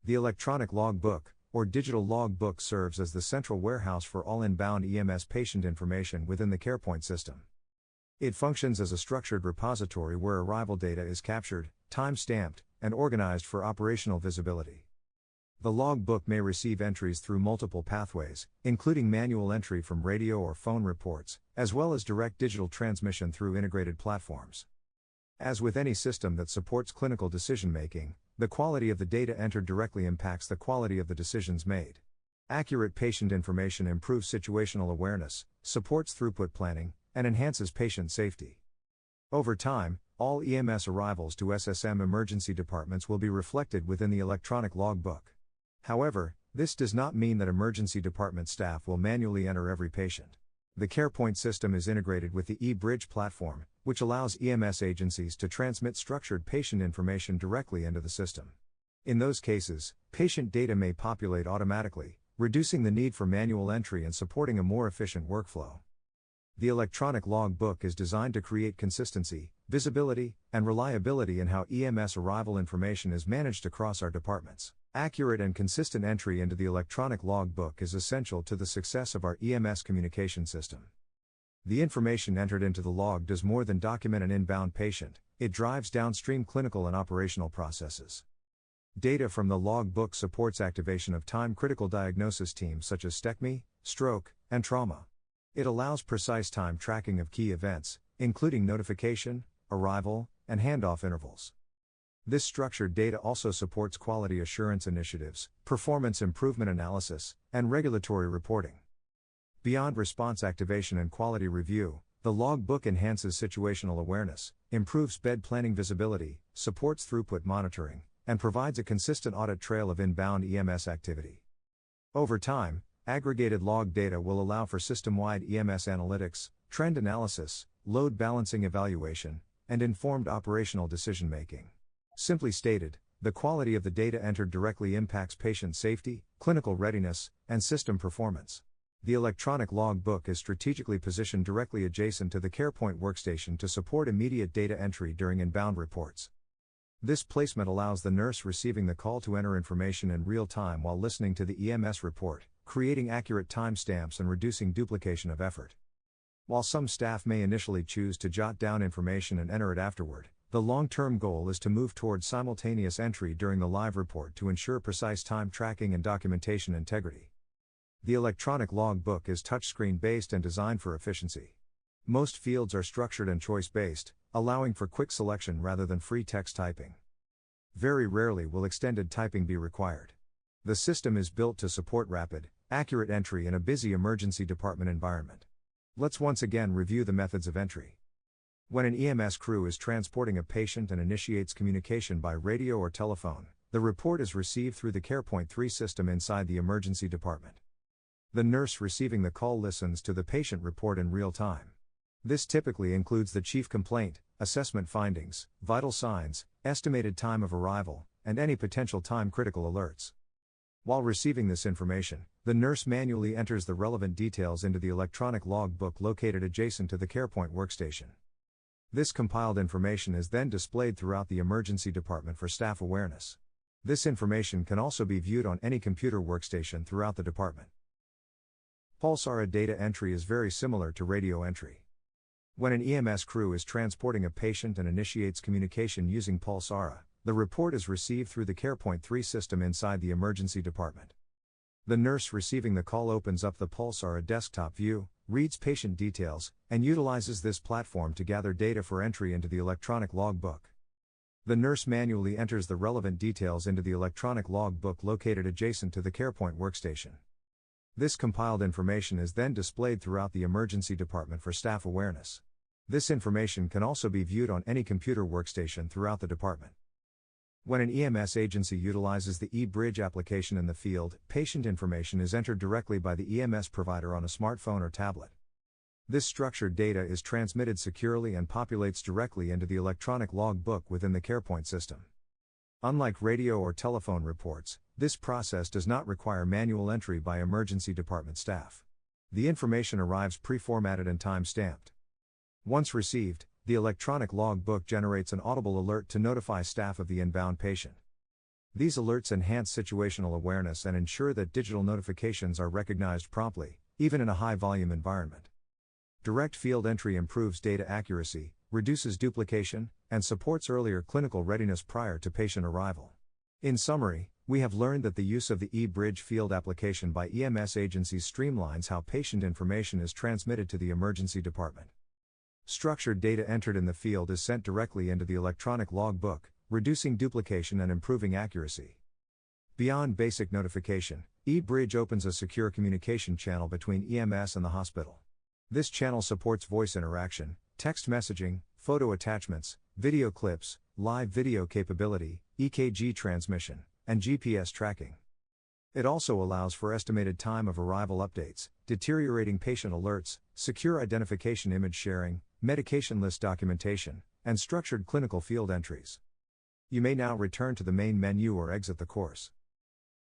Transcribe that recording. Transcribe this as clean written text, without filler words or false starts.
The electronic logbook, or digital logbook, serves as the central warehouse for all inbound EMS patient information within the CAREpoint system. It functions as a structured repository where arrival data is captured, time-stamped, and organized for operational visibility. The logbook may receive entries through multiple pathways, including manual entry from radio or phone reports, as well as direct digital transmission through integrated platforms. As with any system that supports clinical decision-making, the quality of the data entered directly impacts the quality of the decisions made. Accurate patient information improves situational awareness, supports throughput planning, and enhances patient safety. Over time, all EMS arrivals to SSM emergency departments will be reflected within the electronic logbook. However, this does not mean that emergency department staff will manually enter every patient. The CAREpoint system is integrated with the eBridge platform, which allows EMS agencies to transmit structured patient information directly into the system. In those cases, patient data may populate automatically, reducing the need for manual entry and supporting a more efficient workflow. The electronic logbook is designed to create consistency, visibility, and reliability in how EMS arrival information is managed across our departments. Accurate and consistent entry into the electronic logbook is essential to the success of our EMS communication system. The information entered into the log does more than document an inbound patient, it drives downstream clinical and operational processes. Data from the logbook supports activation of time-critical diagnosis teams such as STECMI, stroke, and trauma. It allows precise time tracking of key events, including notification, arrival, and handoff intervals. This structured data also supports quality assurance initiatives, performance improvement analysis, and regulatory reporting. Beyond response activation and quality review, the logbook enhances situational awareness, improves bed planning visibility, supports throughput monitoring, and provides a consistent audit trail of inbound EMS activity. Over time, aggregated log data will allow for system-wide EMS analytics, trend analysis, load balancing evaluation, and informed operational decision-making. Simply stated, the quality of the data entered directly impacts patient safety, clinical readiness, and system performance. The electronic logbook is strategically positioned directly adjacent to the CAREpoint workstation to support immediate data entry during inbound reports. This placement allows the nurse receiving the call to enter information in real time while listening to the EMS report, creating accurate timestamps and reducing duplication of effort. While some staff may initially choose to jot down information and enter it afterward, the long-term goal is to move towards simultaneous entry during the live report to ensure precise time tracking and documentation integrity. The electronic logbook is touchscreen-based and designed for efficiency. Most fields are structured and choice-based, allowing for quick selection rather than free text typing. Very rarely will extended typing be required. The system is built to support rapid, accurate entry in a busy emergency department environment. Let's once again review the methods of entry. When an EMS crew is transporting a patient and initiates communication by radio or telephone, the report is received through the CAREpoint 3 system inside the emergency department. The nurse receiving the call listens to the patient report in real time. This typically includes the chief complaint, assessment findings, vital signs, estimated time of arrival, and any potential time-critical alerts. While receiving this information, the nurse manually enters the relevant details into the electronic logbook located adjacent to the CAREpoint workstation. This compiled information is then displayed throughout the emergency department for staff awareness. This information can also be viewed on any computer workstation throughout the department. Pulsara data entry is very similar to radio entry. When an EMS crew is transporting a patient and initiates communication using Pulsara, the report is received through the CAREpoint 3 system inside the emergency department. The nurse receiving the call opens up the Pulsara desktop view, reads patient details, and utilizes this platform to gather data for entry into the electronic logbook. The nurse manually enters the relevant details into the electronic logbook located adjacent to the CAREpoint workstation. This compiled information is then displayed throughout the emergency department for staff awareness. This information can also be viewed on any computer workstation throughout the department. When an EMS agency utilizes the eBridge application in the field, patient information is entered directly by the EMS provider on a smartphone or tablet. This structured data is transmitted securely and populates directly into the electronic logbook within the CAREpoint system. Unlike radio or telephone reports, this process does not require manual entry by emergency department staff. The information arrives pre-formatted and time-stamped. Once received, the electronic logbook generates an audible alert to notify staff of the inbound patient. These alerts enhance situational awareness and ensure that digital notifications are recognized promptly, even in a high-volume environment. Direct field entry improves data accuracy, reduces duplication, and supports earlier clinical readiness prior to patient arrival. In summary, we have learned that the use of the eBridge field application by EMS agencies streamlines how patient information is transmitted to the emergency department. Structured data entered in the field is sent directly into the electronic logbook, reducing duplication and improving accuracy. Beyond basic notification, eBridge opens a secure communication channel between EMS and the hospital. This channel supports voice interaction, text messaging, photo attachments, video clips, live video capability, EKG transmission, and GPS tracking. It also allows for estimated time of arrival updates, deteriorating patient alerts, secure identification image sharing, medication list documentation, and structured clinical field entries. You may now return to the main menu or exit the course.